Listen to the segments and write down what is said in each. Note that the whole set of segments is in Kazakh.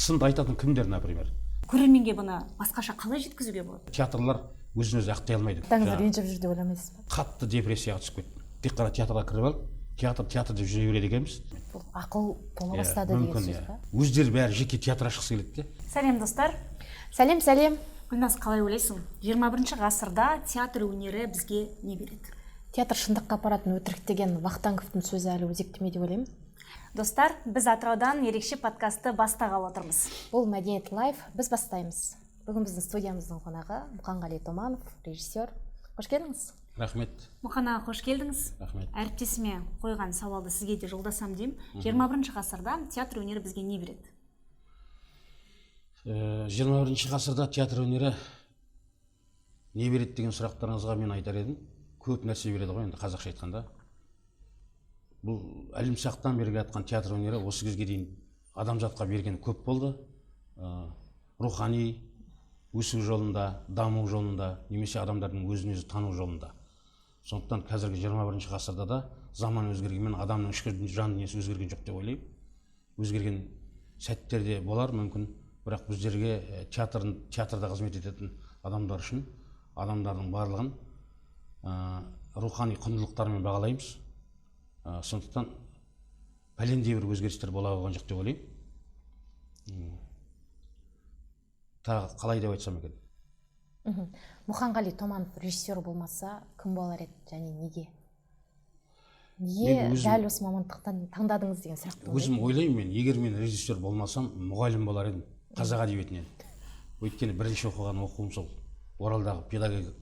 сынды айтатын кімдер, например? Көрерменге бұны басқаша қалай жеткізуге болады? Театрлар өзін өзі ақтай алмайды. Таңыздар ренжіп жүр деп ойламайсыз ба? Қатты депрессияға түсіп кеттім. Тек қана театрға кіріп алып, театр деп жүре береді екенбіз. Бұл ақыл тола бастады деген сөз ба? Өздері бәрі жеке театр ашқысы келеді де. Сәлем достар. Сәлем. Гүлназ, қалай ойлайсың? 21 ғасырда театр өнері бізге не береді? Театр шындыққа апаратын өтірік деген Вахтанговтың сөзі әлі өзекті ме деп ойлаймын. Достар, біз Атыраудан ерекше подкастты бастағалы отырмыз. Бұл Мәдениет Лайф, біз бастаймыз. Бүгін біздің студиямыздың қонағы Мұқанғали Томанов, режиссер. Қош келдіңіз. Рахмет. Мұқан аға, қош келдіңіз. Рахмет. Әріптесіме қойған сауалды сізге де жолдасам деймін. 21 ғасырда театр өнері бізге не береді? 21 ғасырда театр өнері не береді деген сұрақтарыңызға мен айтар едім. Көп нәрсе береді ғой, енді қазақша айтқанда. Бұл әлімсақтан бері жатқан театр өнері осы кезге дейін адамзатқа берген көп болды. Рухани өсу жолында, даму жолында, немесе адамдардың өзін өзі тану жолында. Сондықтан қазіргі 21 ғасырда да заман өзгергенмен адамның ішкі жан дүниесі өзгерген жоқ деп ойлаймын. Өзгерген сәттерде болар мүмкін, бірақ біздерге театрда қызмет ететін адамдар үшін адамдардың барлығын рухани құндылықтармен бағалаймыз. Сондықтан пәлендей бір өзгерістер бола қойған жоқ деп ойлаймын. Тағы қалай деп айтсам екен? Мұқанғали Томанов режиссер болмаса кім болар еді және неге? Неге дәл осы мамандықтан таңдадыңыз деген сұрақ? Өзім ойлаймын, егер мен режиссер болмасам, мұғалім болар едім, қазақ әдебиетінен. Өйткені бірінші оқыған оқуым сол Оралдағы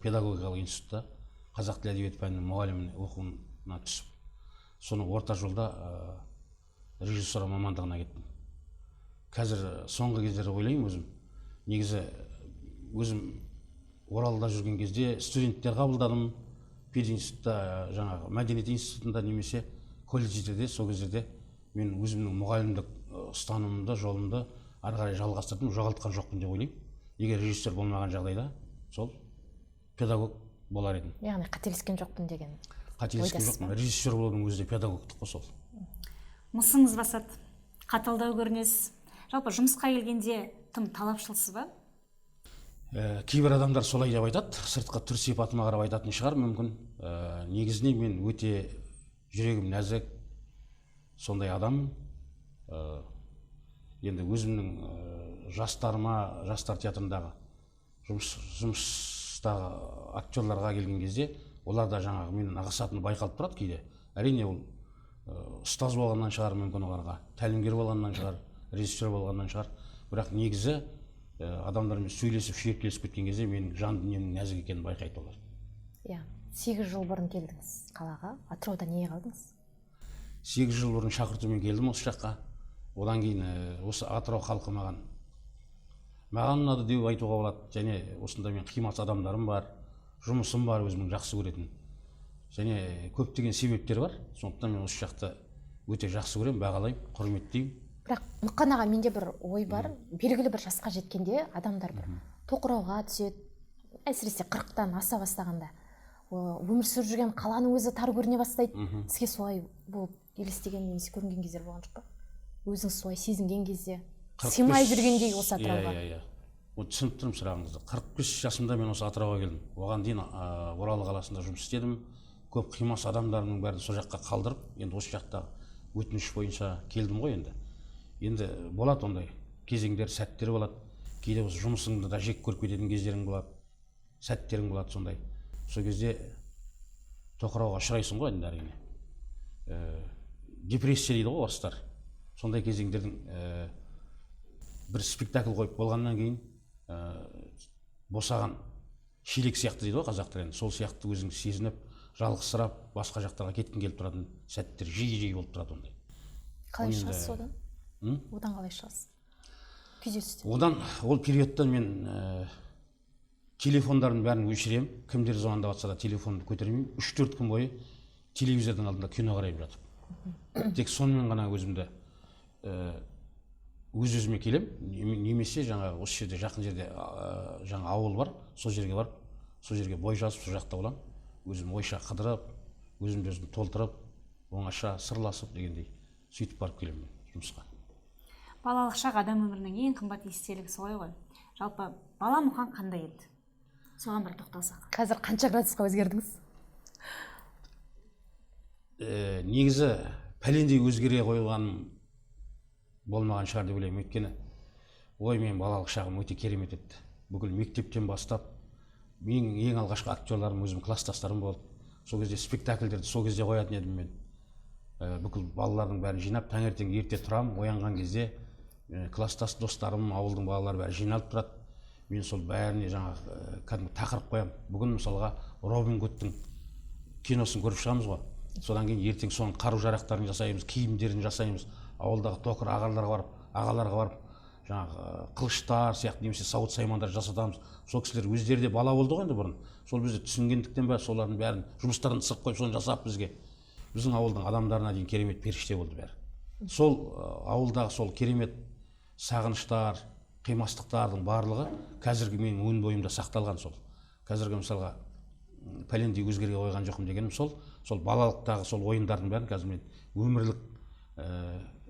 педагогикалық институтта қазақ тілі әдебиет пәнінің мұғаліміне оқуына түсіп, соны орта жолда режиссер мамандығына кеттім. Қазір соңғы кездері ойлаймын өзім, негізі өзім Оралда жүрген кезде студенттер қабылдадым, пединститутта, жаңағы мәдениет институтында немесе колледждерде, сол кездерде мен өзімнің мұғалімдік ұстанымымды, жолымды ары қарай жалғастырдым, жоғалтқан жоқпын деп ойлаймын. Егер режиссер болмаған жағдайда сол педагог болар едім. Яғни қателескен жоқпын деген. Қателескен жоқпын. Режиссер болудың өзі де педагогтық қой сол. Мысыңыз басады, қаталдау көрінесіз. Жалпы жұмысқа келгенде тым талапшылсыз ба? Кейбір адамдар солай деп айтады, сыртқа түр сипатыма қарап айтатын шығар мүмкін. Негізінен мен өте жүрегім нәзік, сондай адам. Енді өзімнің жастар театрындағы жұмыстағы актерларға келген кезде, олар да жаңағы менің ығысатыны байқалып тұрады кейде. Әрине ол ұстаз болғаннан шығар мүмкін оларға, тәлімгер болғаннан шығар, режиссер болғаннан шығар. Бірақ негізі адамдармен сөйлесіп, шүйіркелесіп кеткен кезде менің жан дүниемнің нәзік екенін байқайды олар. 8 жыл бұрын келдіңіз қалаға. Атырауда неге қалдыңыз? 8 жыл бұрын шақыртумен келдім осы жаққа. Одан кейін осы Атырау халқы маған ұнады деп айтуға болады. Және осында мен қимас адамдарым бар, жұмысым бар, өзімнің жақсы көретін. Және көптеген себептер бар. Сондықтан мен осы жақты өте жақсы көремін, бағалаймын, құрметтеймін. Бірақ Мұқан аға, менде бір ой бар. Белгілі бір жасқа жеткенде адамдар бір тоқырауға түседі. Әсіресе 40-тан аса бастағанда. Өмір сүріп жүрген қаланың өзі тар көріне бастайды. Сізге солай болып елестеген немесе көрінген кездер болған жоқ па? Өзіңіз солай сезінген кезде, сыймай жүргендей осы Атырауға. Түсініп тұрмын сұрағыңызды. 45 жасымда мен осы Атырауға келдім. Оған дейін Орал қаласында жұмыс істедім. Көп қимас адамдарының бәрін сол жаққа қалдырып, енді осы жақта өтініш бойынша келдім ғой енді. Енді болады ондай кезеңдер, сәттер болады. Кейде осы жұмысыңды да жек көріп кететін кездерің болады, сәттерің болады сондай. Сол кезде тоқырауға ұшырайсың ғой енді әрине. Депрессия дейді ғой орыстар. Сондай кезеңдердің бір спектакль қойып болғаннан кейін босаған шелек сияқты дейді ғой қазақтар, енді сол сияқты өзің сезініп, жалғызсырап, басқа жақтарға кеткің келіп тұратын сәттер жиі болып тұрады ондай. Қалай шығасыз одан? Одан қалай шығасыз? Күйзелістен. Одан ол периодта мен телефондардың бәрін өшіремін. Кімдер звондап жатса да телефонды көтермеймін. 3-4 күн бойы телевизордың алдында кино қарап жатып. Тек сонымен ғана өзімді өз-өзіме келем, немесе жаңа осы жерде жақын жерде жаңа ауыл бар, сол жерге барып, сол жерге бой жазып, сол жақта болам, өзім ойша қыдырып, өзімді толтырып, оңаша сырласып дегендей сөйтіп барып келемін жұмысқа. балалық шақ адам өмірінің ең қымбат естелігі солай ғой. Жалпы бала мұқан қандай еді? Соған бір тоқталсақ. Қазір қанша градусқа өзгердіңіз? Негізі пәлендей өзгере қойғаным болмаған шығар деп ойлаймын. Өйткені менің балалық шағым өте керемет еді. Бүкіл мектептен бастап ең алғашқы актерларым өзім класстастарым болды. Сол кезде спектакльдерді сол кезде қоятын едім мен. Бүкіл балалардың бәрін жинап, таңертең ерте тұрамын, оянған кезде класстас достарым, ауылдың балалары бәрі жиналып тұрады. Мен сол бәріне жаңағы кәдімгі тақырып қоямын. Бүгін мысалға Робин Гудтың киносын көріп шығамыз ғой. Содан кейін ертең соның қару-жарақтарын жасаймыз, киімдерін жасаймыз. Ауылдағы токыр ағаларға барып, жаңағы қылыштар сияқты немесе сауыт саймандар жасатамыз. Сол кісілер өздері де бала болды ғой енді бұрын. Сол бізді түсінгендіктен бе, солардың бәрін жұмыстарын ысырып қойып, соны жасап бізге. Біздің ауылдың адамдарына дейін керемет періште болды бәрі. Сол ауылдағы сол керемет сағыныштар, қимастықтардың барлығы қазіргі менің өн бойымда сақталған. Сол қазіргі мысалға пәлендей өзгере қойған жоқпын дегенім сол балалықтағы сол ойындардың бәрін қазір мен өмірлік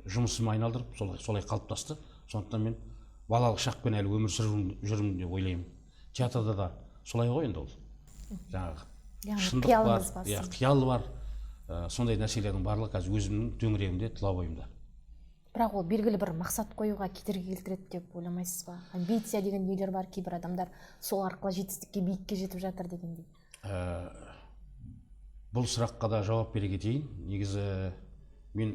жұмысыма айналдырып солай қалыптасты. Сондықтан мен балалық шақпен әлі өмір жүрмін деп ойлаймын. Театрда да солай ғой енді ол. Жаңағы шындық бар, қиял бар. Сондай нәрселердің барлығы қазір өзімнің төңірегімде, тұла бойымда. Бірақ ол белгілі бір мақсат қоюға кедергі келтіреді деп ойламайсыз ба? Амбиция деген нелер бар, кейбір адамдар сол арқылы жетістікке, биікке жетіп жатыр дегендей. Бұл сұраққа да жауап бере кетейін. Негізі мен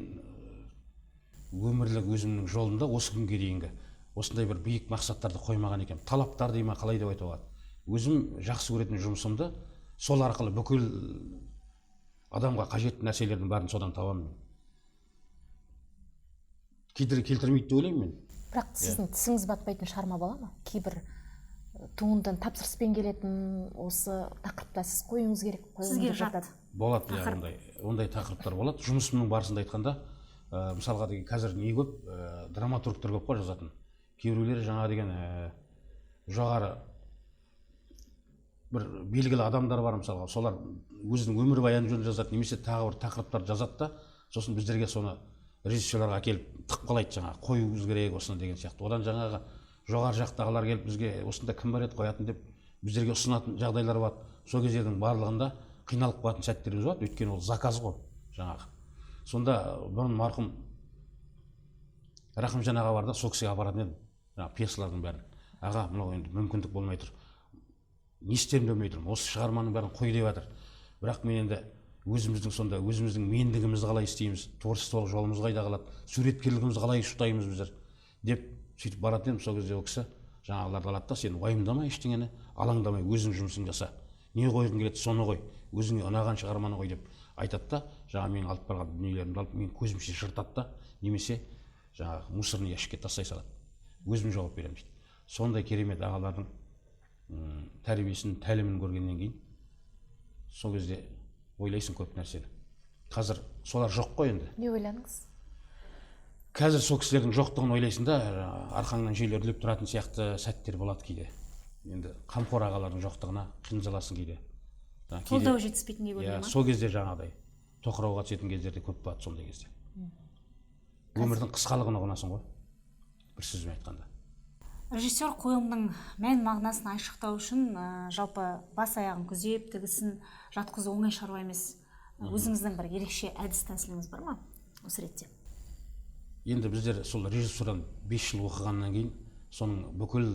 өмірлік өзімнің жолымда осы күнге дейінгі осындай бір биік мақсаттарды қоймаған екенмін. Талаптар дейма, қалай деп айтуға болады. Өзім жақсы көретін жұмысымды сол арқылы бүкіл адамға қажетті нәрселердің бәрін содан табамын. Кедергі келтірмейді деп ойлаймын мен. Бірақ сіздің тісіңіз батпайтын шығарма бола ма? Кейбір туындыдан тапсырыспен келетін осы тақырыпта сіз қоюыңыз керек. Сізге жат. Болады, ондай тақырыптар болады. Жұмысымның барысында айтқанда, мысалға деген қазір не көп, драматургтер көп қой жазатын. Кейбіреулері жаңа деген жоғары бір белгілі адамдар бар мысалға, солар өзінің өмірбаяны жөнінде жазады, немесе тағы бір тақырыптар жазады да, сосын біздерге соны режиссерларға әкеліп тықпалайды, жаңағы қоюымыз керек осыны деген сияқты. Одан жаңағы жоғары жақтағылар келіп бізге осында кім бар еді қоятын деп біздерге ұсынатын жағдайлар болады. Сол кездердің барлығында қиналып қалатын сәттеріміз болады, өйткені ол заказ ғой жаңағы. Сонда бұрын марқұм Рахымжан аға бар да, сол кісіге апаратын едім жаңағы пьесалардың бәрін. Аға, мынау енді мүмкіндік болмай тұр, не істерімді білмей тұрмын, осы шығарманың бәрін қой деп жатыр. Бірақ мен енді өзіміздің мендігімізді қалай істейміз, творчестволық жолымыз қайда қалады, суреткерлігімізді қалай ұштаймыз біздер деп сөйтіп баратын едім. Сол кезде ол кісі жаңағыларды алады да, сен уайымдама ештеңені, алаңдамай өзің жұмысыңды жаса, не қойғың келеді соны қой, өзіңе ұнаған шығарманы қой деп айтады да, жаңағы менің алып барған дүниелерімді алып мен көзімше жыртады да, немесе жаңағы мусорный ящикке тастай салады. Өзім жауап беремін дейді. Сондай керемет ағалардың тәрбиесін, тәлімін көргеннен кейін сол кезде ойлайсың көп нәрсені. Қазір солар жоқ қой енді. Не ойладыңыз? Қазір сол кісілердің жоқтығын ойлайсың да, арқаңнан жел үрлеп тұратын сияқты сәттер болады кейде. Енді қамқор ағалардың жоқтығына қынжыласың кейде. Қолдау жетіспейтін деп ойлаймын. Сол кезде жаңағыдай тоқырауға түсетін кездерде көп болады сондай кезде. Өмірдің қысқалығына қонасың ғой, бір сөзбен айтқанда. Режиссер қойылымның мән мағынасын айшықтау үшін жалпы бас аяғын күзеп, тігісін жатқызу оңай шаруа емес. Өзіңіздің бір ерекше әдіс тәсіліңіз бар ма осы ретте? Енді біздер сол режиссурдан 5 жыл оқығаннан кейін соның бүкіл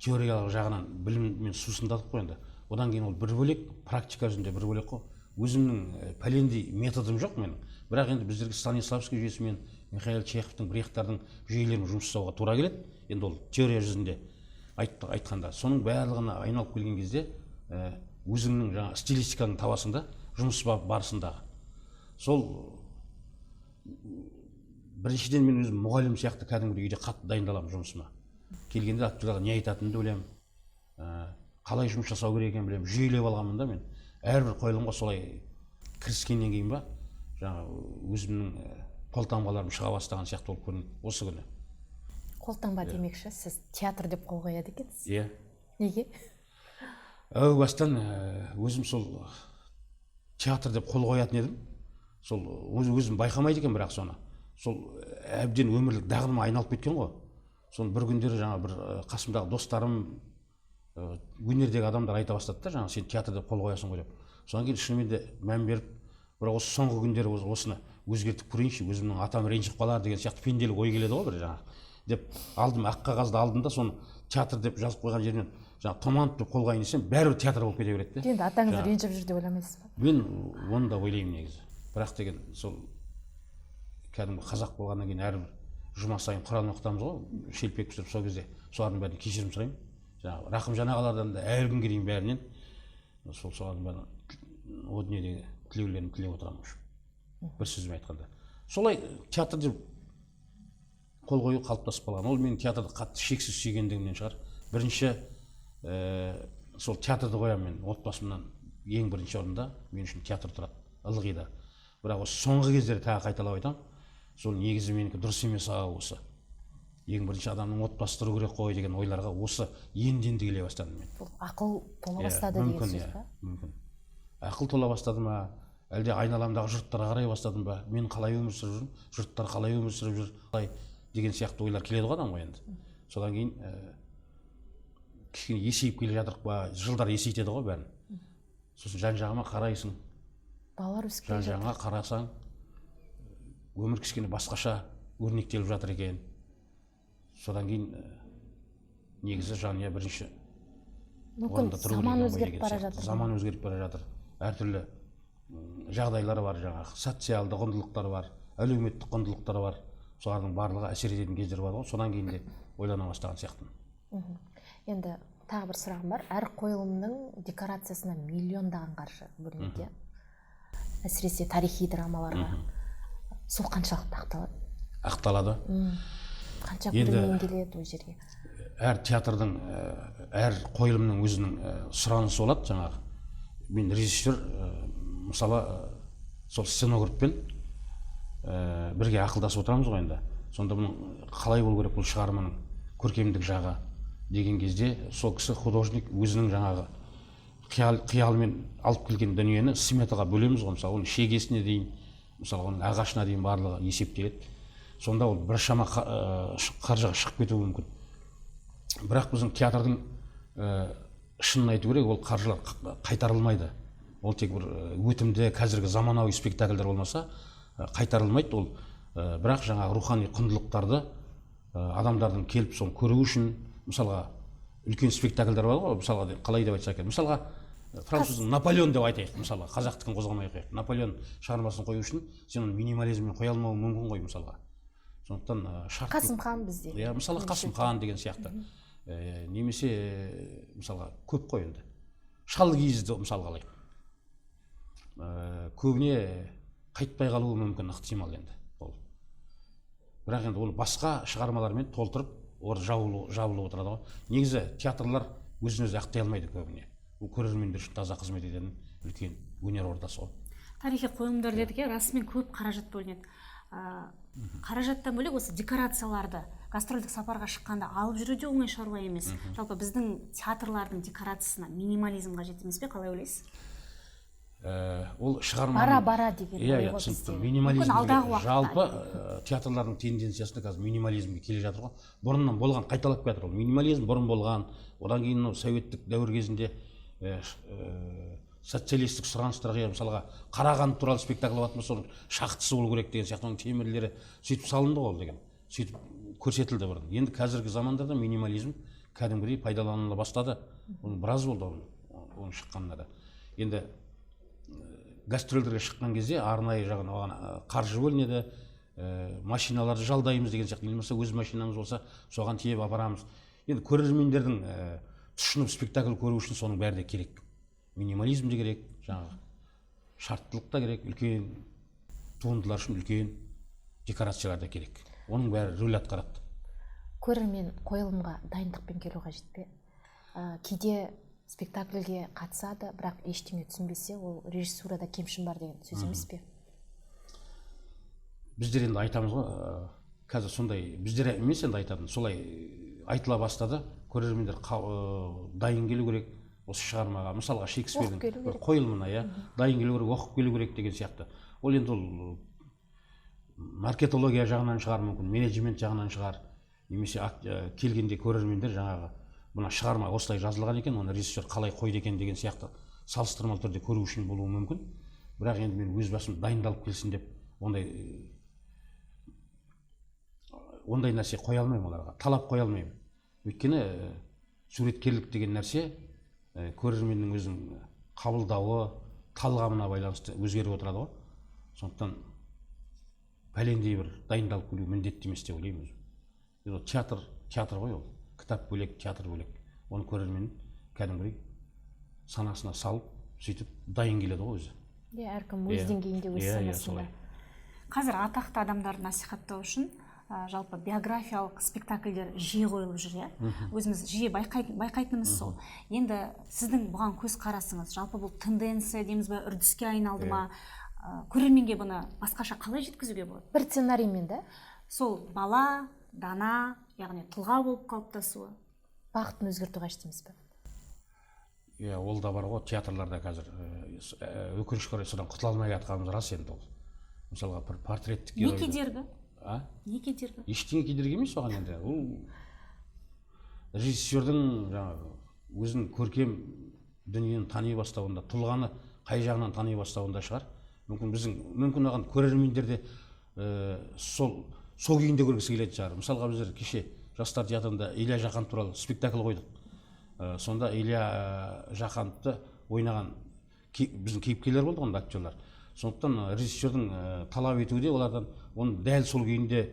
теориялық жағынан біліммен сусындадық қой енді. Одан кейін ол бір бөлек, практика жүзінде бір бөлек қой. Өзімнің пәлендей методым жоқ менің. Бірақ енді біздерге Станиславский жүйесімен Михаил Чеховтың брехтардың жүйелерін жұмыс жасауға тура келеді. Енді ол теория жүзінде айтқанда. Соның барлығына айналып келген кезде өзіңнің жаңа стилистиканың табасында, жұмыс барысындағы. Сол біріншіден мен өзім мұғалім сияқты кәдімгідей үйде қатты дайындаламын жұмысыма. Келгенде актерларға не айтатынымды білемін, қалай жұмыс жасау керек екенін білемін, жүйелеп алғанмын да мен. Әрбір қойылымға солай кіріскеннен кейін ба, жаңа өзімнің қолтаңбаларым шыға бастаған сияқты болып көрінді осы күні. Қолтаңба демекші, сіз театр деп қол қояды екенсіз? Иә. Неге? Әу бастан өзім сол театр деп қол қоятын едім. Сол өзім байқамайды екен, бірақ соны. сол әбден өмірлік дағдыма айналып кеткен ғой. Соны бір күндері жаңа бір қасымдағы достарым, өнердегі адамдар айта бастады да, жаңа сен театрда қол қоясың ғой деп. Содан кейін шынымен де мән беріп, бірақ осы соңғы күндері осыны өзгертіп көрейінші, өзімнің атам ренжіп қалар деген сияқты пенделік ой келеді ғой бір жаңа. Деп алдым, ақ қағазды алдым да, соны театр деп жазып қойған жермен жаңа Томанов деп қолға десем, бәрібір театр болып кете береді. Енді атаңыз ренжіп жүр деп ойламайсыз ба? Мен оны да ойлаймын негізі. Бірақ деген сол кәдімгі қазақ болғаннан кейін әрбір жұма сайын Құран оқытамыз ғой, шелпек пісіріп, сол кезде солардың бәрінен кешірім сұраймын. Жаңағы Рақымжан ағалардан да әлі күнге дейін бәрінен солардың бәрін о дүниедегі тілеулерін тілеп отырамын үшін. Бір сөзбен айтқанда. Солай театрда қол қою қалыптасып қалған. Ол менің театрды қатты шексіз сүйгендігімнен шығар. Бірінші сол театрды қоямын мен отбасымнан ең бірінші орында. Мен үшін театр тұрады, ылғида. Бірақ осы соңғы кездері тағы қайталап айтамын. Сол негізі менікі дұрыс емес осы. Ең бірінші адамның отбасы тұру керек қой деген ойларға осы енді келе бастадым мен. Ақыл тола бастады деген сөз ба? Мүмкін. Ақыл тола бастады ма, әлде айналамдағы жұрттарға қарай бастадым ба, мен қалай өмір сүріп жүрмін, жұрттар қалай өмір сүріп жүр, қалай деген сияқты ойлар келеді ғой адамға енді. Содан кейін кішкене есейіп келе жатырық па, жылдар есейтеді ғой бәрін. Сосын жан-жағыма қарайсың. Балалар өсіп келе жатыр. Жан-жағыңа қарасаң, өмір кішкене басқаша өрнектеліп жатыр екен. Содан кейін негізі жанұя бірінші мүмкін заман өзгеріп бара жатыр. Заман өзгеріп бара жатыр. Әртүрлі жағдайлар бар, жаңағы социалды құндылықтар бар, әлеуметтік құндылықтар бар. Солардың барлығы әсер ететін кездер бар ғой. Содан кейін де ойлана бастаған сияқтымын. Енді тағы бір сұрағым бар. Әр қойылымның декорациясына миллиондаған қаржы бөлінеді. Әсіресе тарихи драмаларға. Сол қаншалықты ақталады? Ақталады. Қанша көрермен келеді ол жерге? Әр театрдың, әр қойылымның өзінің сұранысы болады жаңағы. Мен режиссер, мысалы, сол сценографпен бірге ақылдасып отырамыз ғой енді. Сонда бұның қалай болу керек бұл шығарманың көркемдік жағы деген кезде сол кісі художник өзінің жаңағы қиялымен алып келген дүниені сметаға бөлеміз ғой. Мысалы, оның шегесіне дейін, мысалы, оның ағашына дейін барлығы есептеледі. Сонда ол біршама қаржыға шығып кетуі мүмкін. Бірақ біздің театрдың шынын айту керек, ол қаржылар қайтарылмайды. Ол тек бір өтімді қазіргі заманауи спектакльдер болмаса қайтарылмайды. Ол бірақ жаңағы рухани құндылықтарды адамдардың келіп соны көру үшін, мысалға үлкен спектакльдер бар ғой, мысалға қалай деп айтсақ екен, мысалға француздың Наполеон деп айтайық, мысалға қазақтікін қозғамай ақ қояйық. Наполеон шығармасын қою үшін сен оны минимализммен қоя алмауың мүмкін ғой, мысалға. Сондықтан Қасымхан бізде. Иә, мысалы Қасымхан деген сияқты. Немесе мысалға көп қой енді. Шалгизді мысалға алайық. Көбіне қайтпай қалуы мүмкін, ықтимал енді ол. Бірақ енді оны басқа шығармалармен толтырып, жабылып отырады ғой. Негізі театрлар өзін-өзі ақтай алмайды көбіне. Бұл көрермендер үшін таза қызмет ететін үлкен өнер ордасы ғой. Тарихи қойылымдар дедік, расымен көп қаражат бөлінеді. Қаражаттан бөлек осы декорацияларды гастрольдік сапарға шыққанда алып жүру де оңай шаруа емес. Жалпы біздің театрлардың декорациясына минимализм қажет емес пе, қалай ойлайсыз? Ол шығарма бара деген ой ғой бізде. Минимализм жалпы театрлардың тенденциясында қазір минимализмге келе жатыр ғой. Бұрыннан болған қайталап келе жатыр. Ол минимализм бұрын болған, одан кейін советтік дәуір кезінде социалистік сұраныстарға, мысалға Қарағанды туралы спектакль болатын болса, шахтасы болу керек деген сияқты, оның темірлері сөйтіп салынды ғой деген. Сөйтіп көрсетілді бұрын. Енді қазіргі замандарда минимализм кәдімгідей пайдаланыла бастады. Оның біраз болды оның шыққанына да. Енді гастрольдерге шыққан кезде арнайы жағын оған қаржы бөлінеді, машиналарды жалдаймыз деген сияқты. Немесе өз машинамыз болса, соған тиеп апарамыз. Енді көрермендердің тұшынып спектакль көру үшін соның бәрі де керек. Минимализм де керек, жаңағы шарттылық та керек, үлкен туындылар үшін үлкен декорациялар да керек. Оның бәрі рөл атқарады. Көрермен қойылымға дайындықпен келу қажет пе? Кейде спектакльге қатысады, бірақ ештеңе түсінбесе, ол режиссурада кемшін бар деген сөз емес пе? Біздер енді айтамыз ғой, қазір сондай, біздер емес енді айтатын, солай айтыла бастады. Көрермендер дайын келу керек осы шығармаға, мысалға Шекспирдің қойылымына, дайын келу керек, оқып келу керек деген сияқты. Ол енді маркетология жағынан шығар, мүмкін менеджмент жағынан шығар, немесе келгенде көрермендер жаңағы мына шығарма осылай жазылған екен, оны режиссер қалай қойды екен деген сияқты салыстырмалы түрде көру үшін болуы мүмкін. Бірақ енді мен өз басым дайындалып келсін деп ондай нәрсе қоя алмаймын оларға, талап қоя алмаймын. Өйткені суреткерлік деген нәрсе көрерменнің өзінің қабылдауы, талғамына байланысты өзгеріп отырады ғой. Сондықтан пәлендей бір дайындалып келу міндетті емес деп ойлаймын өзім. Театр ғой ол. Кітап бөлек, театр бөлек. Оны көрермен кәдімгідей санасына салып, сөйтіп дайын келеді ғой өзі. Әркім өз деңгейінде өз санасында. Қазір атақты адамдарды насихаттау үшін жалпы биографиялық спектакльдер жиі қойылып жүр, иә? Өзіміз жиі байқайтынымыз сол. Енді сіздің бұған көз қарасыңыз, жалпы бұл тенденция дейміз бе, үрдіске айналды ма? Көрерменге бұны басқаша қалай жеткізуге болады? Бір сценариймен да? Сол бала, дана, яғни тұлға болып қалыптасуы. Бағытын өзгерту қажет емес пе? Ол да бар ғой, театрларда қазір өкінішке орай содан құтыла алмай жатқанымыз рас енді ол. Мысалға бір портреттік герой. Не кедергі? Не кедергі? Ештеңе кедергі емес оған енді. Ол режиссердің жаңағы өзінің көркем дүниені тани бастауында, тұлғаны қай жағынан тани бастауында шығар. Мүмкін оған көрермендер де сол күйінде көргісі келетін шығар. Мысалға біздер кеше Жастар театрында Илья Жақан туралы спектакль қойдық. Сонда Илья Жақанды ойнаған біздің кейіпкерлер болды, онда актерлар. Сондықтан режиссердің талап етуде олардан оны дәл сол күйінде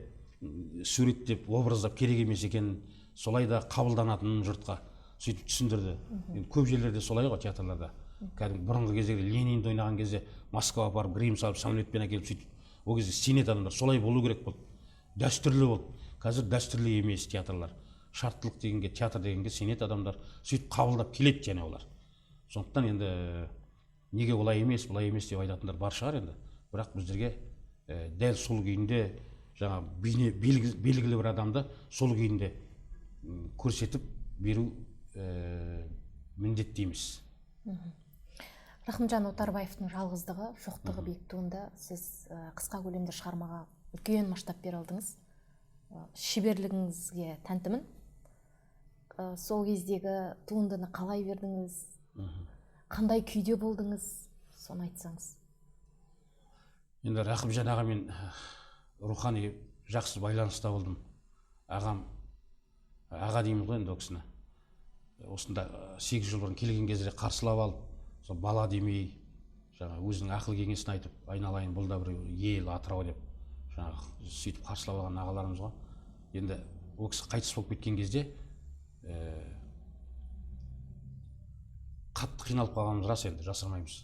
суреттеп, образдап керек емес екенін, солай да қабылданатынын жұртқа сөйтіп түсіндірді. Көп жерлерде солай ғой, театрларда. Кәдімгі бұрынғы кездегі Ленинді ойнаған кезде Москва апарып, грим салып, самолетпен әкеліп сөйтіп. Ол кезде сенеді адамдар, солай болу керек болды. Дәстүрлі болды. Қазір дәстүрлі емес театрлар. Шарттылық дегенге, театр дегенге сенеді адамдар, сөйтіп қабылдап келеді және олар. Сондықтан енді неге олай емес, бұлай емес деп айтатындар бар шығар енді. Бірақ біздерге дәл сол күйінде жаңа белгілі бір адамды сол күйінде көрсетіп беру міндетті емес. Рахымжан Отарбаевтың жалғыздығы, шоқтығы биік туынды сіз қысқа көлемді шығармаға үлкен масштаб бере алдыңыз. Шеберлігіңізге тәнтімін. Сол кездегі туындыны қалай бердіңіз? Қандай күйде болдыңыз? Соны айтсаңыз. Енді Рахымжан ағамен рухани жақсы байланыста болдым. Аға дейміз ғой енді ол кісіні. Осында 8 жыл бұрын келген кезде қарсылап алып, сол бала демей, жаңа өзінің ақыл кеңесін айтып, айналайын, бұл да бір ел, Атырау деп, жаңа сөйтіп қарсылап алған ағаларымыз ғой. Енді ол кісі қайтыс болып кеткен кезде қатты қиналып қалғанымыз рас, енді жасырмаймыз.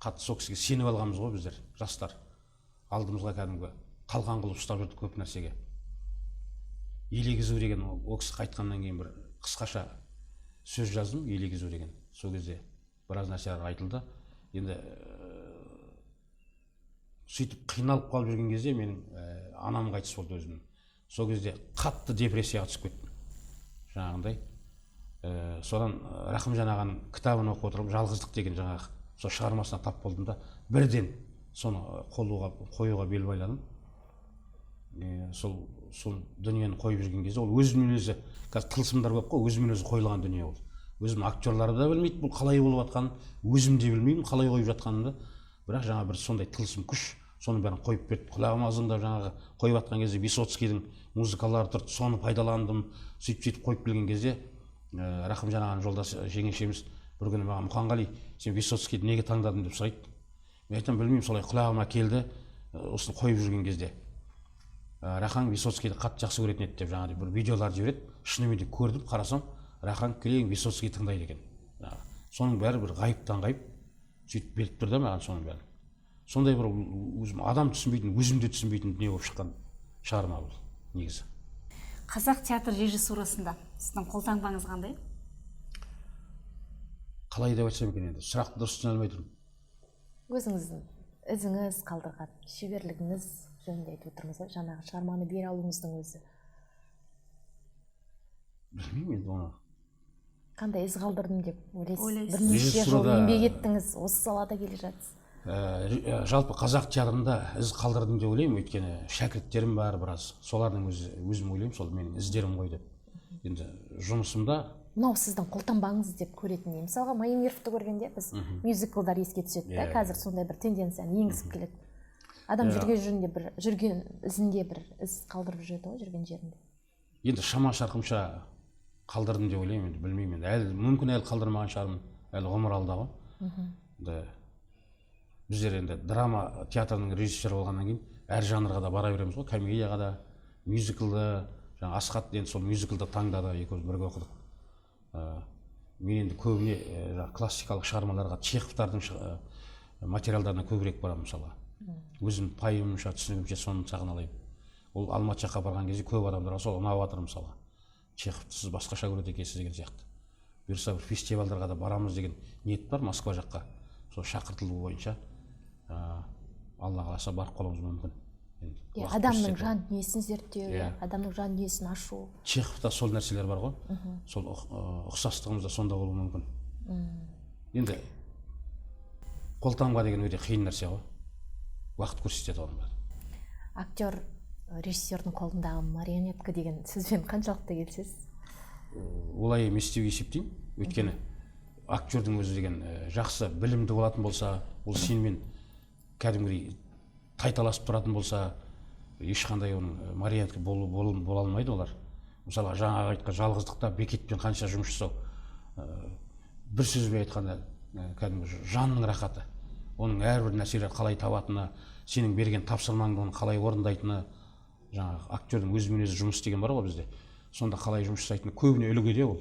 Қатты сол кісіге сеніп алғанымыз ғой біздер, жастар. Алдымызға кәдімгі қалқан қылып ұстап жүрді көп нәрсеге. Елегізу деген, ол кісі қайтқаннан кейін бір қысқаша сөз жаздым, елегізу деген. Сол кезде біраз нәрселер айтылды. Енді сөйтіп қиналып қалып жүрген кезде менің анам қайтыс болды өзімнің. Сол кезде қатты депрессияға түсіп кеттім. Жаңағындай. Содан Рахымжан ағаның кітабын оқып отырып, жалғыздық деген жаңағы сол шығармасына тап болдым да, бірден соны қоюға бел байладым. Сол дүниені қойып жүрген кезде, ол өзімен өзі, қазір тылсымдар көп қой, өзімен өзі қойылған дүние ол. Өзім актерлары да білмейді бұл қалай болып жатқанын, өзім де білмеймін қалай қойып жатқанымды. Бірақ жаңа бір сондай тылсым күш, соның бәрін қойып берді. Құлағыма ызыңдап жаңағы қойып жатқан кезде Высоцкийдің музыкалары тұрды, соны пайдаландым. Сөйтіп қойып келген кезде Рахымжан ағаның жолдасы жеңешеміз бір күні маған: Мұханғали, сен Высоцкийді неге таңдадың деп сұрайды. Мен айтамын, білмеймін, солай құлағыма келді осыны қойып жүрген кезде. Рахаң Высоцкийді қатты жақсы көретін еді деп жаңағыдай бір видеолар жібереді. Шынымен де көрдім, қарасам, Рахаң кілең Высоцкий тыңдайды екен. Соның бәрі бір ғайыптан ғайып сөйтіп беріп тұр да маған соның бәрін. Сондай бір өзім адам түсінбейтін, өзім де түсінбейтін дүние болып шыққан шығарма бұл негізі. Қазақ театр режиссурасында сіздің қолтаңбаңыз қандай? Қалай деп айтсам екен енді, сұрақты дұрыс түсіне алмай тұрмын. Өзіңіздің ізіңіз қалдырған шеберлігіңіз жөнінде айтып отырмыз ғой, жаңағы шығарманы бере алуыңыздың өзі. Білмеймін енді оны. Қандай із қалдырдым деп ойлайсыз? Ойлайсыз. Бірнеше жыл еңбек еттіңіз, осы салада келе жатсыз. Жалпы қазақ театрында із қалдырдым деп ойлаймын, өйткені шәкірттерім бар біраз, солардың өзім ойлаймын, сол менің іздерім ғой деп. Енді жұмысымда мынау сіздің қолтаңбаңыз деп көретін не? Мысалға Майымировты көргенде біз мюзиклдар еске түседі да, қазір сондай бір тенденцияны енгізіп келеді. Адам жүрген ізінде бір із қалдырып жүреді ғой, жүрген жерінде. Енді шама шарқымша қалдырдым деп ойлаймын, енді білмеймін. Мүмкін әлі қалдырмаған шығармын, әлі ғұмыр алда ғой. Біздер енді драма театрының режиссері болғаннан кейін әр жанрға да бара береміз ғой, комедияға да, мюзиклды, жаңа Асхат енді сол мюзиклді таңдады, екеуміз бірге оқыдық. Мен енді көбіне классикалық шығармаларға, Чеховтардың материалдарына көбірек барамын мысалы. Өзім пайымымша, түсінігімше соны сағыналаймын. Ол Алматы жаққа барған кезде көп адамдарға сол ұнап жатыр мысалы. Чеховты сіз басқаша көреді екенсіз деген сияқты. Бұйырса бір фестивальдарға да барамыз деген ниет бар Москва жаққа. Сол шақыртылу бойынша Алла қаласа барып қалуымыз мүмкін. Адамның жан дүниесін зерттеу, адамның жан дүниесін ашу. Чеховта сол нәрселер бар ғой. Сол ұқсастығымыз да сонда болуы мүмкін. Енді қолтаңба деген өте қиын нәрсе ғой. Уақыт көрсетеді оның бәрі. Актер режиссердің қолындағы марионетка деген сөзбен қаншалықты келісесіз? Олай емес деп есептеймін. Өйткені актердің өзі деген жақсы білімді болатын болса, ол сенімен кәдімгідей тайталасып тұратын болса, ешқандай оның марионетка бола алмайды олар. Мысалы, жаңағы айтқан жалғыздықта Бекетпен қанша жұмыс жасау, бір сөзбен айтқанда кәдімгі жанның рахаты. Оның әрбір нәрселер қалай табатыны, сенің берген тапсырмаңды оны қалай орындайтыны, жаңағы актердің өзімен өзі жұмыс деген бар ғой бізде. Сонда қалай жұмыс жасайтыны көбіне үлгіде ол.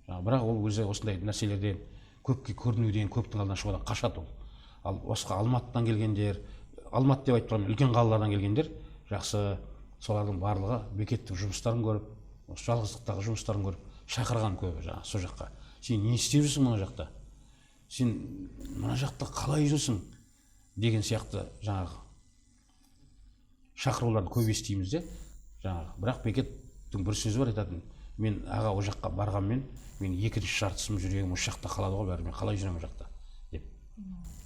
Бірақ ол өзі осындай нәрселерден, көпке көрінуден, көптің алдынан шығудан қашады ол. Ал басқа Алматыдан келгендер, Алматы деп айтып тұрмын, үлкен қалалардан келгендер жақсы, солардың барлығы Бекеттің жұмыстарын көріп, жалғыздықтағы жұмыстарын көріп, шақырған көбі жаңағы сол жаққа. Сен не істеп жүрсің мына жақта? Сен мына жақта қалай жүрсің? Деген сияқты жаңағы шақыруларды көп естиміз де. Жаңағы, бірақ Бекеттің бір сөзі бар айтатын, мен аға о жаққа барғанмен, мен екінші жартысым жүрегім осы жақта қалады ғой, бәрі мен қалай жүремін о жақта деп.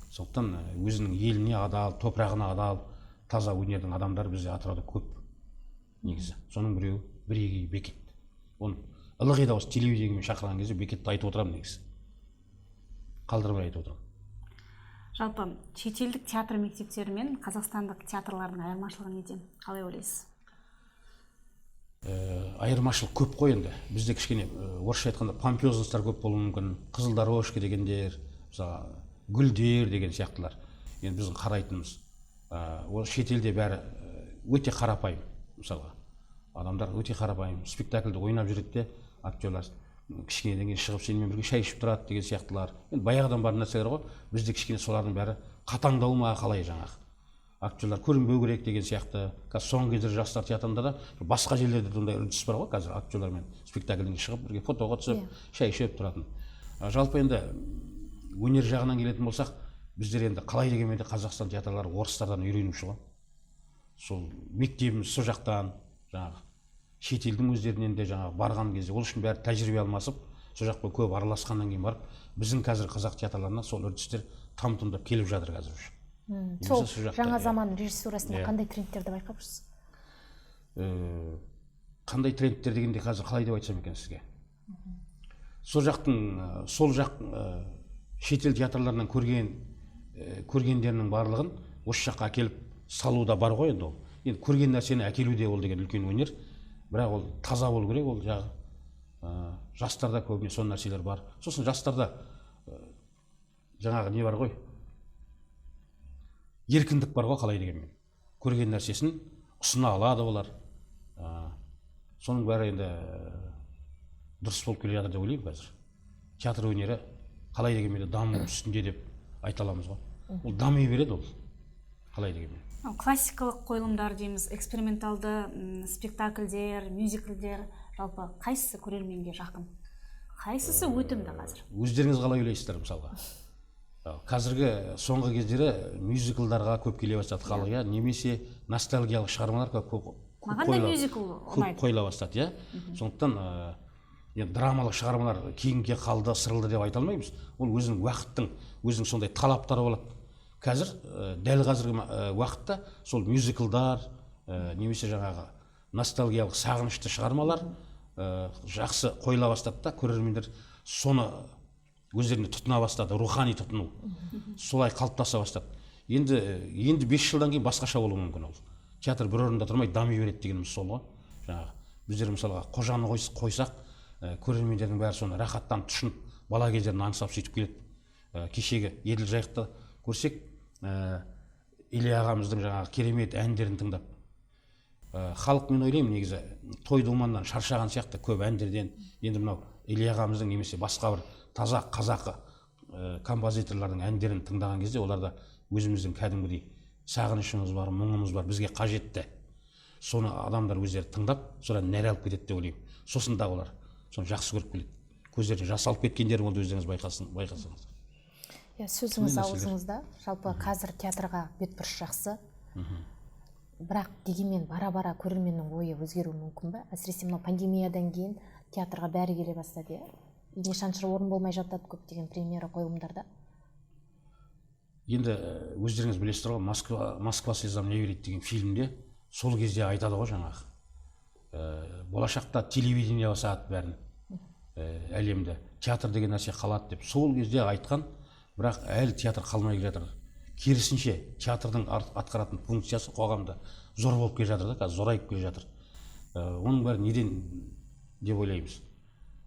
Сондықтан өзінің еліне адал, топырағына адал, таза өнердің адамдары бізде Атырауда көп негізі. Соның біреуі бірегей Бекет. Оны ылғи да осы телевидениемен шақырған кезде Бекетті айтып отырамын негізі. Қалдырмай айтып отырамын. Жалпы шетелдік театр мектептері мен қазақстандық театрлардың айырмашылығы неде? Қалай ойлайсыз? Айырмашылық көп қой енді. Бізде кішкене орысша айтқанда помпезностьтар көп болуы мүмкін. Қызыл дорожка дегендер, мысалы гүлдер деген сияқтылар. Енді біздің қарайтынымыз. Ол шетелде бәрі өте қарапайым. Мысалға адамдар өте қарапайым. Спектакльді ойнап жүреді де, актерлар кішкенеден кейін шығып сенімен бірге шай ішіп тұрады деген сияқтылар. Енді баяғыдан бар нәрселер ғой. Бізде кішкене солардың бәрі қатаңдау ма қалай жаңағы. Актерлар көрінбеу керек деген сияқты. Қазір соңғы кездері жастар театрында да басқа жерлерде ондай үрдіс бар ғой. Қазір актерлармен спектакльден шығып бірге фотоға түсіп, шай ішіп тұратын. Жалпы енді өнер жағынан келетін болсақ, біздер енді қалай дегенмен де Қазақстан театрлары орыстардан үйренуші ғой. Сол мектебіміз сол жақтан, жаңағы шетелдің өздерінен де жаңағы барған кезде ол үшін бәрі тәжірибе алмасып, сол жақпен көп араласқаннан кейін барып, біздің қазір қазақ театрларына сол үрдістер там-тұмдап келіп жатыр қазір. Сол жаңа заман режиссурасында қандай трендтерді байқап жүрсіз? Қандай трендтер дегенде қазір қалай деп айтсам екен сізге? Сол жақ шетел театрларынан көргендерінің барлығын осы жаққа әкеліп салуда бар ғой енді ол. Енді көрген нәрсені әкелуде ол деген үлкен өнер. Бірақ ол таза болу керек, ол жағы. Жастарда көбіне сол нәрселер бар. Сосын жастарда жаңағы не бар ғой? Еркіндік бар ғой, қалай дегенмен. Көрген нәрсесін ұсына алады олар. Соның бәрі енді дұрыс болып келе жатыр деп ойлаймын қазір. Театр өнері қалай дегенмен даму үстінде деп айта аламыз ғой. Ол дами береді ол. Қалай дегенмен. Классикалық қойылымдар дейміз, эксперименталды спектакльдер, мюзиклдер, жалпы қайсысы көрерменге жақын? Қайсысы өтімді қазір? Өздеріңіз қалай ойлайсыздар мысалға? Қазіргі соңғы кездері мюзиклдарға көп келе бастады халық, немесе ностальгиялық шығармалар көп қойыла бастады, сондықтан драмалық шығармалар кейінге қалды, сырылды деп айта алмаймыз. Ол өзінің уақыттың, өзінің сондай талаптары болады. қазір дәл қазіргі уақытта сол мюзиклдар немесе жаңағы ностальгиялық сағынышты шығармалар жақсы қойыла бастады да, көрермендер соны өздеріне тұтына бастады, рухани тұтыну солай қалыптаса бастады. Енді 5 жылдан кейін басқаша болуы мүмкін. Ол театр бір орында тұрмай дами береді дегеніміз сол ғой. Жаңағы біздер мысалға Қожаны қойсақ, көрермендердің бәрі соны рахаттанып тұшынып бала кездерін аңсап сөйтіп келеді. Кешегі Еділ Жайықта көрсек, Илья ағамыздың жаңағы керемет әндерін тыңдап, халық, мен ойлаймын, негізі той думаннан шаршаған сияқты көп әндерден енді мынау Илья ағамыздың немесе басқа бір таза қазақы композиторлардың әндерін тыңдаған кезде оларда өзіміздің кәдімгідей сағынышымыз бар, мұңымыз бар, бізге қажетті. Соны адамдар өздері тыңдап, содан нәр алып кетеді деп ойлаймын. Сосын да олар соны жақсы көріп келеді. Көздеріне жас алып кеткендері болды, өздеріңіз байқасаңыз. Сөзіңіз аузыңызда, жалпы қазір театрға бетбұрыс жақсы. Бірақ дегенмен бара-бара көрерменнің ойы өзгеруі мүмкін бе? Әсіресе мынау пандемиядан кейін театрға бәрі келе бастады, Ине шаншыр орын болмай жатады көптеген премьера қойылымдарда. Енді өздеріңіз білесіздер ғой, Москва слезам не верит деген фильмде сол кезде айтады ғой жаңағы. Болашақта телевидение басады бәрін, әлемде. Театр деген нәрсе қалады деп. Сол кезде айтқан, бірақ әлі театр қалмай келе жатыр. Керісінше театрдың атқаратын функциясы қоғамда зор болып келе жатыр да, қазір зорайып келе жатыр. Оның бәрі неден деп ойлаймыз.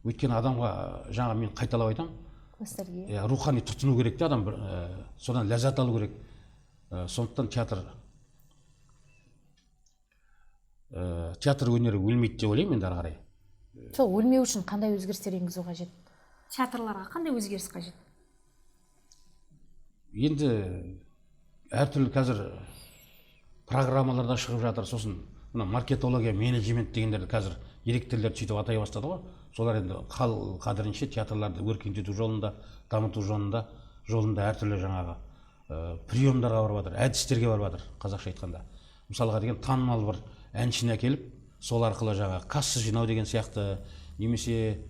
Өйткені адамға, жаңа мен қайталап айтам, рухани тұтыну керек те адам, содан ләззат алу керек. Сондықтан театр өнері өлмейді деп ойлаймын енді ары қарай. Сол өлмеу үшін қандай өзгерістер енгізу қажет? Театрларға қандай өзгеріс қажет? Енді әртүрлі қазір программаларда шығып жатыр, сосын маркетология, менеджмент дегендерді қазір директорлер сөйтіп атай бастады ғой. Солар енді қадірінше театрларды өркендету жолында, дамыту жолында әртүрлі жаңағы приемдарға барып жатыр, әдістерге барып жатыр, қазақша айтқанда. Мысалға деген танымал бір әншіні әкеліп, сол арқылы жаңағы касса жинау деген сияқты, немесе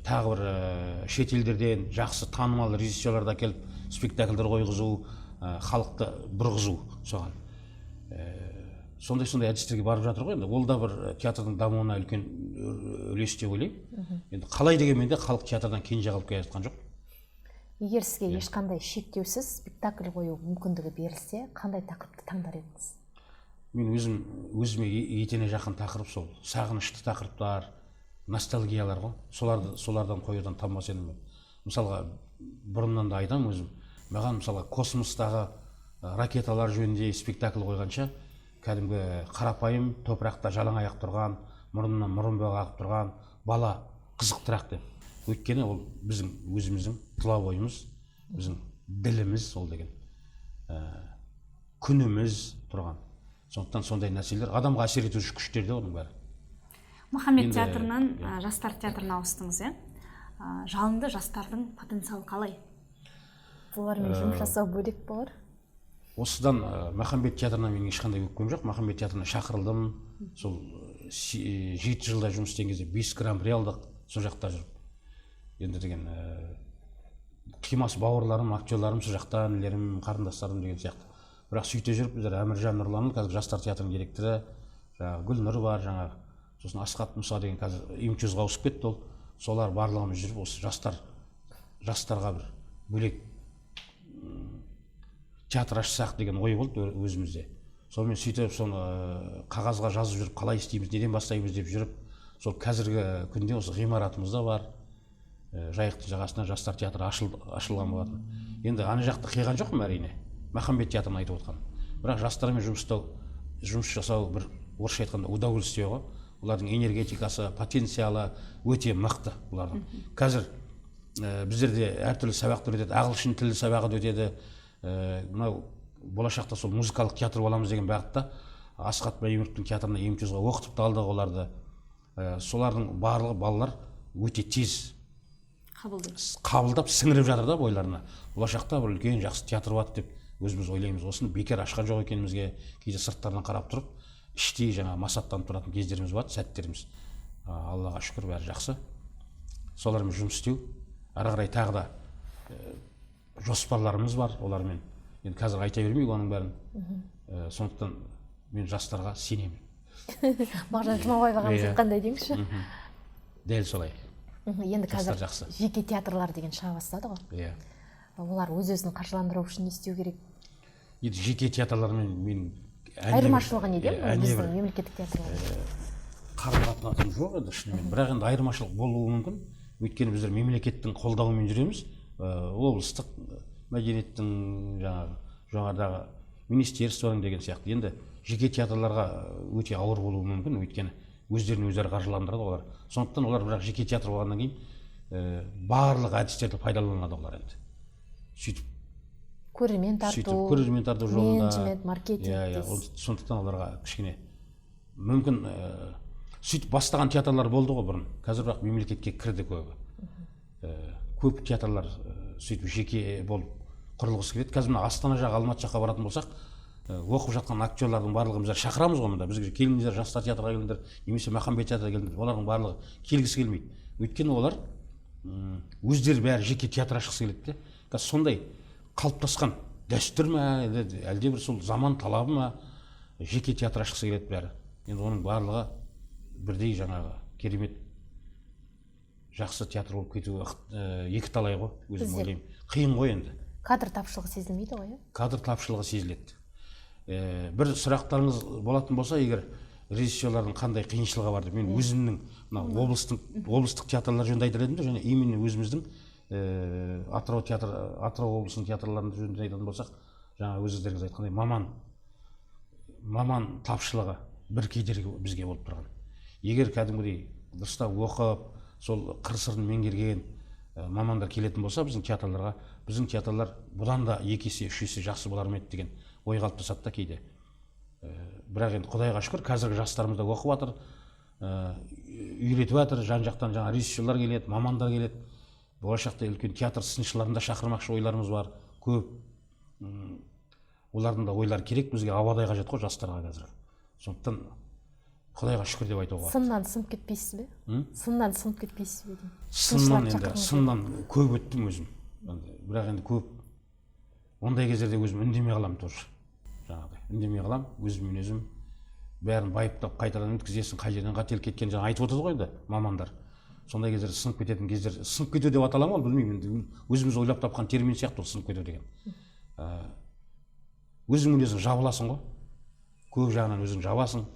тағы бір шетелдерден жақсы танымал режиссерларды әкеліп спектакльдер қойғызу, халықты бұрғызу соған. Сондай әдістерге барып жатыр ғой. Енді ол да бір театрдың дамуына үлкен үлес деп ойлаймын. Енді қалай дегенмен де халық театрдан кенже қалып келе жатқан жоқ. Егер сізге ешқандай шектеусіз спектакль қою мүмкіндігі берілсе, қандай тақырыпты таңдар едіңіз? Мен өзіме етене жақын тақырып сол сағынышты тақырыптар, ностальгиялар ғой. Солардан қоюдан танбас едім. Мысалға, бұрыннан да айтам өзім. Маған мысалға космостағы ракеталар жөнінде спектакль қойғанша, кәдімгі қарапайым топырақта жалаң аяқ тұрған, мұрнынан мұрын ағып тұрған бала қызықтырақ деп. Өйткені ол біздің өзіміздің тұла бойымыз, біздің діліміз ол деген, күніміз тұрған. Сондықтан сондай нәрселер адамға әсер етуші күштер де оның бәрі. Махамбет театрынан жастар театрына ауыстыңыз, жалынды жастардың потенциалы қалай? Олармен жұмыс жасау бөлек болар? Осыдан Махамбет театрына мен ешқандай өкпем жоқ. Махамбет театрына шақырылдым. Сол 7 жылда жұмыс істеген кезде 5 гран-при алдық, сол жақта жүріп. Енді деген қимас бауырларым, актерларым сол жақта, інілерім, қарындастарым деген сияқты. Бірақ сөйте жүріп, біздер Әміржан Нұрланұлы, қазір жастар театрының директоры, жаңағы Гүлнұр бар, жаңағы сосын Асқат Мұса деген қазір МЧУЗ-ға ауысып кетті ол. Солар барлығымыз жүріп, осы жастарға бір бөлек театр ашсақ деген ой болды өзімізде. Сонымен сөйтіп соны қағазға жазып жүріп, қалай істейміз, неден бастаймыз деп жүріп, сол қазіргі күнде осы ғимаратымызда бар, Жайықтың жағасына жастар театры ашылған болатын. Енді ана жақты қиған жоқпын әрине, Махамбет театрын айтып отқан. Бірақ жастармен жұмыс жасау бір орысша айтқанда удовольствие ғой. Олардың энергетикасы, потенциалы өте мықты бұлардың. Қазір біздерде әртүрлі сабақтар өтеді, ағылшын тілі сабағы өтеді. Мынау болашақта сол музыкалық театр боламыз деген бағытта Асқат Баймұровтың театрына МЧУЗ-ға оқытып та алдық оларды. Солардың барлығы балалар өте тез қабылдап сіңіріп жатыр да бойларына. Болашақта бір үлкен жақсы театр болады деп өзіміз ойлаймыз. Осыны бекер ашқан жоқ екенімізге кейде сырттардан қарап тұрып, іштей жаңа масаттанып тұратын кездеріміз болады, сәттеріміз. Аллаға шүкір, бәрі жақсы. Солармен жұмыс істеу, ары қарай тағы да жоспарларымыз бар олармен. енді қазір айта бермейік оның бәрін. Сондықтан мен жастарға сенемін. Мағжан Жұмабаев ағамыз айтқандай деймізші. Дәл солай. Енді қазір жақсы. жеке театрлар деген шыға бастады ғой. Иә. Олар өз-өзін қаржыландыру үшін не істеу керек? Енді жеке театрлармен мен Айырмашылығы неде біздің мемлекеттік театрлар? Қарым-қатынасым жоқ енді шынымен. Бірақ енді айырмашылық болуы мүмкін. Өйткені біздер мемлекеттің қолдауымен жүреміз. Облыстық мәдениеттің жоғарыдағы министерствоның деген сияқты. Енді жеке театрларға өте ауыр болуы мүмкін. Өйткені өздерін өздері қаржыландырады олар. Сондықтан олар бірақ жеке театр болғаннан кейін барлық әдістерді пайдаланады олар енді. Сөйтіп көрермен тарту жолында, менеджмент, маркетинг. Сондықтан оларға кішкене мүмкін сөйтіп бастаған театрлар болды ғой бұрын. Қазір бірақ мемлекетке кірді көбі. Көп театрлар сөйтіп жеке болып құрылғысы келеді. Қазір мына Астана жағы, Алматы жаққа баратын болсақ, оқып жатқан актерлардың барлығын біз шақырамыз ғой мында. Бізге келіңдер, жастар театрға келіңдер, немесе Махамбет театрға келіңдер. Олардың барлығы келгісі келмейді. Өйткені олар өздері бәрі жеке театр ашқысы келеді. Қазір сондай қалыптасқан дәстүр ме, әлде бір сол заман талабы ма, жеке театр ашқысы келеді бәрі. Енді оның барлығы бірдей жаңағы керемет жақсы театр болып кетуі екі талай ғой, өзім ойлаймын. Қиын ғой енді. Кадр тапшылығы сезілмейді ғой? Кадр тапшылығы сезіледі. Бір сұрақтарыңыз болатын болса, егер режиссерлардың қандай қиыншылығы бар деп, мен өзімнің облыстық театрлар жөнінде айтар едім, және именно өзіміздің Атырау облысының театрларында жөнінде айтатын болсақ, жаңа өздеріңіз айтқандай маман тапшылығы бір кедергі бізге болып тұрған. Егер кәдімгідей дұрыстап оқып, сол қыр-сырын меңгерген мамандар келетін болса біздің театрларға, біздің театрлар бұдан да 2 есе 3 есе жақсы болар ма еді деген ой қалыптасады да кейде. Бірақ енді Құдайға шүкір, қазіргі жастарымыз да оқып жатыр, үйретіп жатыр, жан-жақтан жаңа режиссерлар келеді, мамандар келеді. Болашақта үлкен театр сыншыларын да шақырмақшы ойларымыз бар, көп. Олардың да ойлары керек, бізге ауадай қажет қой жастарға қазір. Сондықтан Құдайға шүкір деп айтуға. Сыннан сынып кетпейсіз бе? Сыннан сынып кетпейсіз бе? Сыннан көп өттім өзім. Бірақ енді көп ондай кездерде өзім үндемей қаламын тоже. Жаңағыдай үндемей қалам, өзіммен өзім бәрін байыптап қайтадан өткізесің, қай жерден қателік кеткен жаңа айтып отырды ғой енді мамандар. Сондай кездерде сынып кететін кездер, сынып кету деп атала ма, білмеймін енді. Өзіміз ойлап тапқан термин сияқты ол сынып кету деген. Өзіңмен өзің жабыласың ғой. Көп жағынан өзің жабасың,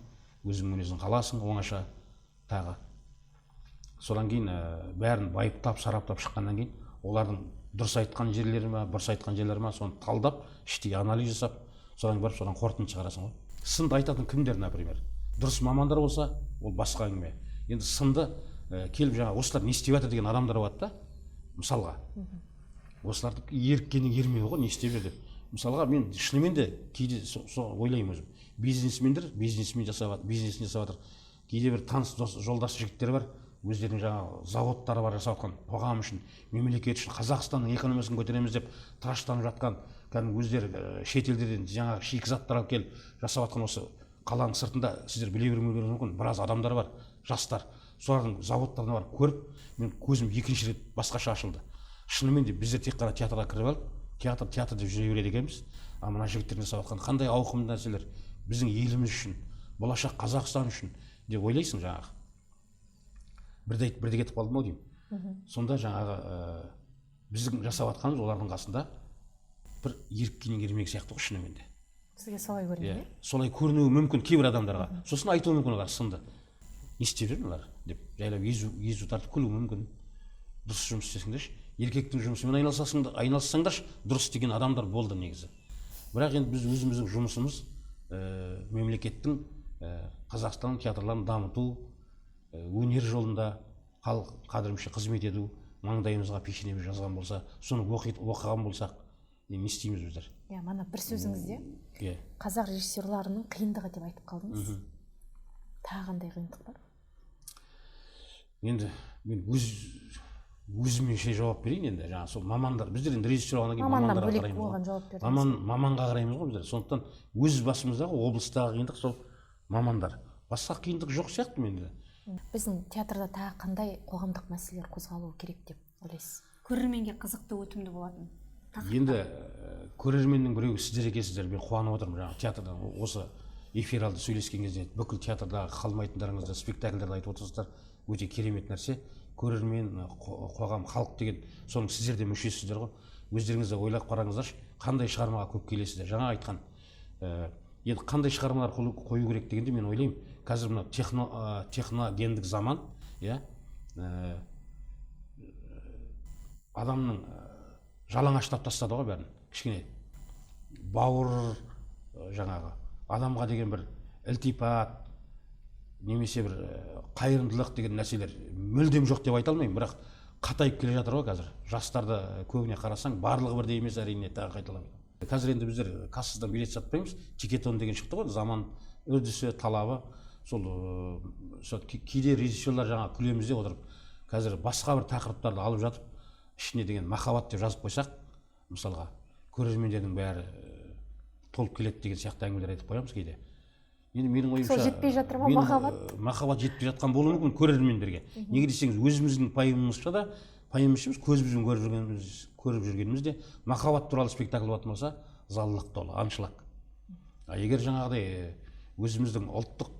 өзіңмен өзің қаласың, оңаша тағы. Содан кейін бәрін байыптап, сараптап шыққаннан кейін, олардың дұрыс айтқан жерлері ме, бұрыс айтқан жерлері ме, соны талдап, іштей анализ жасап, содан барып содан қорытынды шығарасың ғой. Сынды айтатын кімдер, например? Дұрыс мамандар болса, ол басқа әңгіме. Енді сынды келіп жаңа осылар не істеп жатыр деген адамдар болады да, мысалға. Осыларды еріккеннің ермеуі ғой, не істеп жүр деп. Мысалға мен шынымен де кейде ойлаймын өзім. Бизнесмендер бизнесін жасап жатыр. Кейде бір таныс жолдас жігіттер бар, өздерінің жаңа заводтары бар жасап жатқан, қоғам үшін, мемлекет үшін, Қазақстанның экономикасын көтереміз деп тыраштанып жатқан, кәдімгі өздері шетелдерден жаңа шикізаттар алып келіп жасап жатқан осы қаланың сыртында сіздер біле бермеулеріңіз мүмкін, біраз адамдар бар, жастар. Солардың заводтарына барып көріп, мен көзім екінші рет басқаша ашылды. Шынымен де біздер тек қана театрға кіріп алып, театр деп жүре береді екенбіз. А мына жігіттердің жасап жатқан қандай ауқымды нәрселер біздің еліміз үшін, болашақ Қазақстан үшін деп ойлайсың жаңағы. Бірде кетіп қалдым ау деймін. Сонда жаңағы біздің жасап жатқанымыз олардың қасында бір еріккеннен ермек сияқты ғой шынымен де. Сізге солай көрінеді ме? Солай көрінуі мүмкін кейбір адамдарға. Сосын айтуы мүмкін олар сынды. Не істеп жүр олар деп жайлап езу тартып күлуі мүмкін. Дұрыс жұмыс істесіңдерші. Еркектің жұмысымен айналыссаңдаршы, дұрыс деген адамдар болды негізі. Бірақ енді біз өзіміздің жұмысымыз мемлекеттің Қазақстан театрларын дамыту, өнер жолында халық қадірінше қызмет ету, маңдайымызға пешенеміз жазған болса, соны оқыған болсақ, не істейміз біздер? Мана бір сөзіңізде қазақ режиссерларының қиындығы деп айтып қалдыңыз. Тағы қандай қиындық бар? Енді мен өзімше жауап берейін енді. Жаңа сол мамандар, біздер енді режиссер болғаннан кейін мамандарға қараймыз. Маманға қараймыз ғой біздер. Сондықтан өз басымыздағы облыстағы қиындық сол мамандар. Басқа қиындық жоқ сияқты менде. Біздің театрда тағы қандай қоғамдық мәселелер қозғалуы керек деп ойлайсыз? Көрерменге қызықты, өтімді болатын Енді көрерменнің біреуі сіздер екенсіздер, мен қуанып отырмын. Жаңағы театрдан осы эфир алды сөйлескен кезде бүкіл театрдағы қалмайтындарыңызды, спектакльдерді айтып отырсыздар. Өте керемет нәрсе. Көрермен, қоғам, халық деген соның сіздер де мүшесіздер ғой. Өздеріңізді ойлап қараңыздаршы, қандай шығармаға көп келесіздер. Жаңа айтқан, енді қандай шығармалар қою керек дегенде мен ойлаймын, қазір мына техногендік заман, адамның жалаңаштап тастады ғой бәрін. Кішкене бауыр, жаңағы адамға деген бір ілтипат, немесе бір қайырымдылық деген нәрселер мүлдем жоқ деп айта алмаймын, бірақ қатайып келе жатыр ғой қазір. Жастарды көбіне қарасаң, барлығы бірдей емес, әрине, тағы қайталамын. Қазір енді біздер кассадан билет сатпаймыз, тикетон деген шықты ғой, заман үрдісі, талабы. Сол кейде режиссерлар жаңа күлемізде отырып, қазір басқа бір тақырыптарды алып жатып, ішіне деген махаббат деп жазып қойсақ, мысалға, көрермендердің бәрі толып келеді деген сияқты әңгімелер айтып қоямыз кейде. Енді менің ойымша, сол жетпей жатыр ма махаббат? Махаббат жетпей жатқан болуы мүмкін көрермендерге. Неге десеңіз, өзіміздің пайымымызша да, пайымымызша көзімізбен көріп жүргеніміз де махаббат туралы спектакль болатын болса, заллық толы, аншлаг. Егер жаңағыдай өзіміздің ұлттық,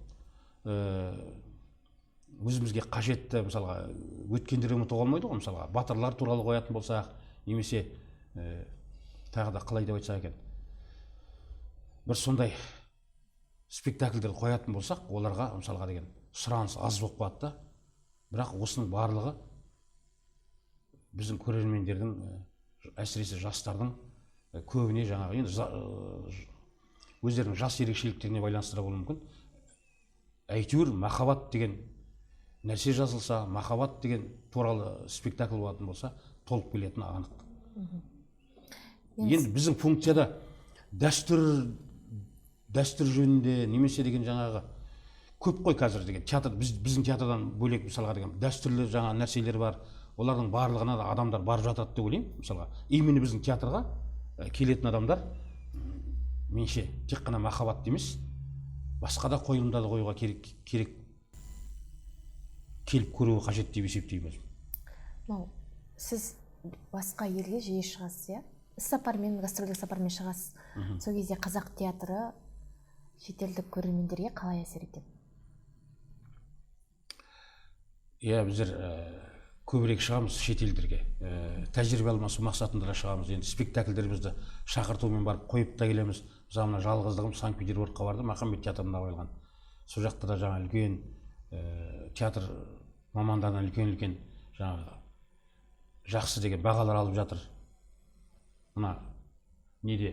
өзімізге қажетті, мысалға, өткендерді ұмытуға болмайды ғой, мысалға, батырлар туралы қоятын болсақ, немесе тағы да қалай деп айтсақ екен, бір сондай спектакльдер қоятын болсақ, оларға мысалға деген сұраныс аз болып қалады да. Бірақ осының барлығы біздің көрермендердің, әсіресе жастардың көбіне жаңағы енді өздерінің жас ерекшеліктеріне байланыстыра болуы мүмкін. Әйтеуір махаббат деген нәрсе жазылса, махаббат деген туралы спектакль болатын болса, толып келетіні анық. Енді біздің функцияда дәстүр жөнінде немесе деген жаңағы көп қой қазір деген театр, біздің театрдан бөлек мысалға деген дәстүрлі жаңа нәрселер бар. Олардың барлығына да адамдар барып жатады деп ойлаймын. Мысалға, именно біздің театрға келетін адамдар менше тек қана махаббат емес, басқа да қойылымдарды қоюға керек келіп көруі қажет деп есептеймін. Сіз басқа елге жиі шығасыз, иә? Іс-сапармен, гастрольдік сапармен шығасыз. Сол кезде қазақ театры шетелдік көрермендерге қалай әсер етеді? Иә, біздер көбірек шығамыз шетелдерге. Тәжірибе алмасу мақсатында шығамыз. Енді спектакльдерімізді шақыртумен барып қойып та келеміз. Мысалы, жалғыздығым Санкт-Петербургқа барды, Махамбет театрында қойылған. Сол жақта да жаңа үлкен театр мамандарынан үлкен жаңағы жақсы деген бағалар алып жатыр. Мына неде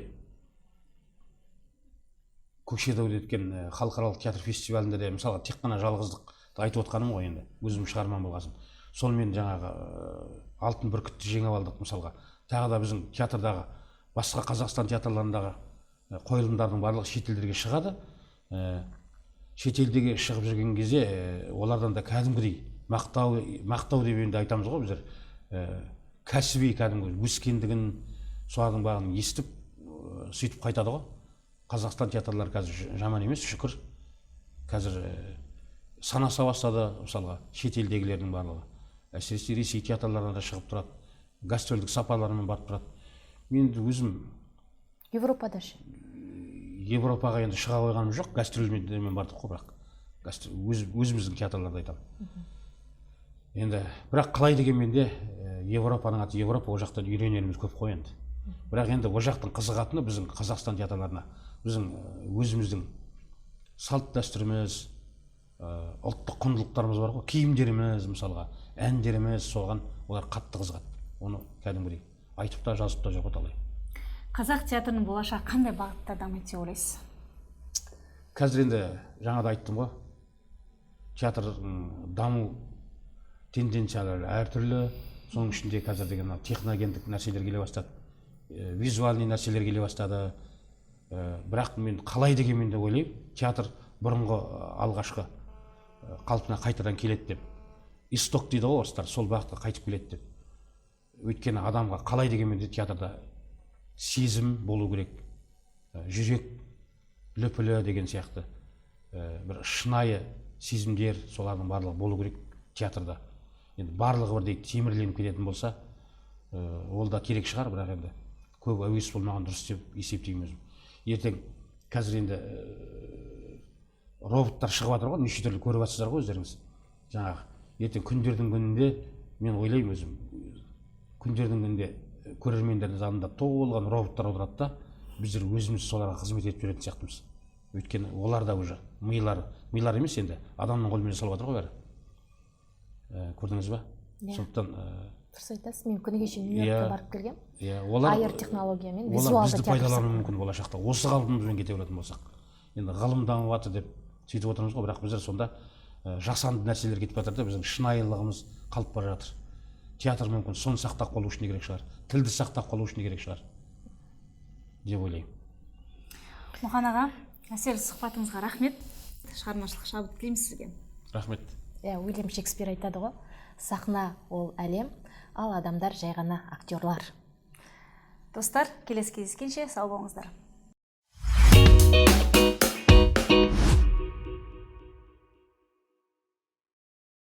Көкшетауда өткен халықаралық театр фестивалінде де мысалға тек қана жалғыздықты айтып отқаным ғой, енді өзім шығармам болғасын. Сонымен жаңағы алтын бүркітті жеңіп алдық мысалға. Тағы да біздің театрдағы басқа Қазақстан театрларындағы қойылымдардың барлығы шетелдерге шығады. Шетелдегі шығып жүрген кезде олардан да кәдімгідей мақтау деп енді айтамыз ғой біздер. Кәсіби кәдімгі өскендігін, солардың бағын естіп, сөйтіп қайтады ғой. Қазақстан театрлары қазір жаман емес, шүкір. Қазір санаса бастады, мысалға, шетелдегілердің барлығы. Әсіресе Ресей театрларына да шығып тұрады, гастрольдік сапарларымен барып тұрады. Мен өзім Европада ше? Европаға енді шыға қойғаным жоқ, гастрольдермен бардық қой, бірақ өзіміздің театрларда айтамын. Енді бірақ қалай дегенмен де Европаның аты Европа, о жақтан үйренеріміз көп қой енді. Бірақ енді о жақтың қызығатыны біздің Қазақстан театрларына, біздің өзіміздің салт дәстүріміз, ұлттық құндылықтарымыз бар ғой, киімдеріміз, мысалға, әндеріміз, соған олар қатты қызығады. Оны кәдімгідей айтып та жазып та жоқ талай. Қазақ театрының болашағы қандай бағытта дамиды деп ойлайсыз? Қазір енді жаңа да айттым ғой, театрдың даму тенденциялары әртүрлі. Соның ішінде қазір деген техногендік нәрселер келе бастады, визуальный нәрселер келе бастады. Бірақ мен қалай дегенмен де ойлаймын, театр бұрынғы алғашқы қалпына қайтадан келеді деп. Исток дейді ғой орыстар, сол бағытқа қайтып келеді деп. Өйткені адамға қалай дегенмен де театрда сезім болу керек, жүрек лүпілі деген сияқты бір шынайы сезімдер, солардың барлығы болу керек театрда. Енді барлығы бірдей темірленіп кететін болса, ол да керек шығар, бірақ енді көп әуес болмаған дұрыс деп есептеймін өзім. Ертең қазір енді роботтар шығып жатыр ғой, неше түрлі көріп жатсыздар ғой өздеріңіз. Жаңағы ертең күндердің күнінде мен ойлаймын өзім, күндердің күнінде көрермендердің жанында толған роботтар отырады да, біздер өзіміз соларға қызмет етіп жүретін сияқтымыз. Өйткені олар да уже милар емес енді, адамның қолымен жасалып жатыр ғой бәрі. Көрдіңіз ба? Сондықтан дұрыс айтасыз. Мен күні кеше Нью-Йоркқа барып келгем. Олар AR технологиямен олар визуалды бізді театр пайдалану сахна. мүмкін болашақта. Осы қалпымызбен кете беретін болсақ. Енді ғылым дамып жатыр деп сөйтіп отырмыз ғой, бірақ біздер сонда жасанды нәрселер кетіп жатыр да, біздің шынайылығымыз қалып бара жатыр. Театр мүмкін соны сақтап қалу үшін керек шығар, тілді сақтап қалу үшін керек шығар деп ойлаймын. Мұқан аға, әсерлі сұхбатыңызға рахмет. Шығармашылық шабыт тілейміз сізге. Рахмет. Уильям Шекспир айтады ғой, сахна ол әлем, ал адамдар жай ғана актерлар. Достар, келесі кездескенше сау болыңыздар.